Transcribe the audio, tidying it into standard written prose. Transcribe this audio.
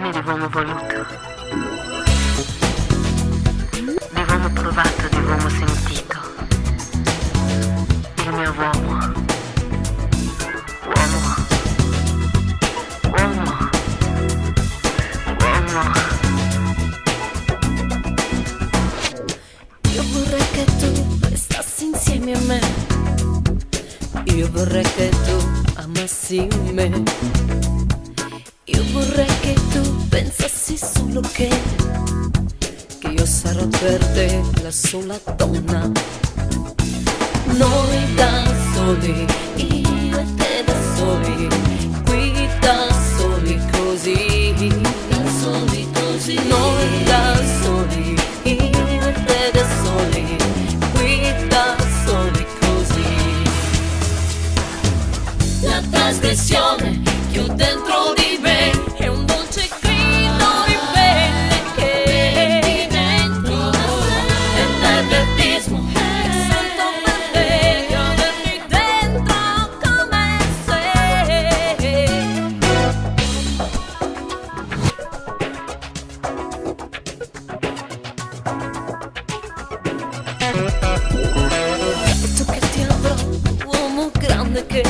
sensazioni di uomo voluto, di uomo provato, di uomo sentito. Il mio uomo, uomo, uomo, uomo. Io vorrei che tu restassi insieme a me. Io vorrei che tu amassi me. Io vorrei che tu pensassi solo che io sarò per te la sola donna. Noi da soli, io e te da soli, qui da soli così, da soli così. Noi da soli, io e te da soli, qui da soli così. La trasgressione che ho dentro di me è un dolce grido ribelle che è dentro è nervosismo, è santo per te avermi dentro come sei. E tu che ti avrò, uomo grande che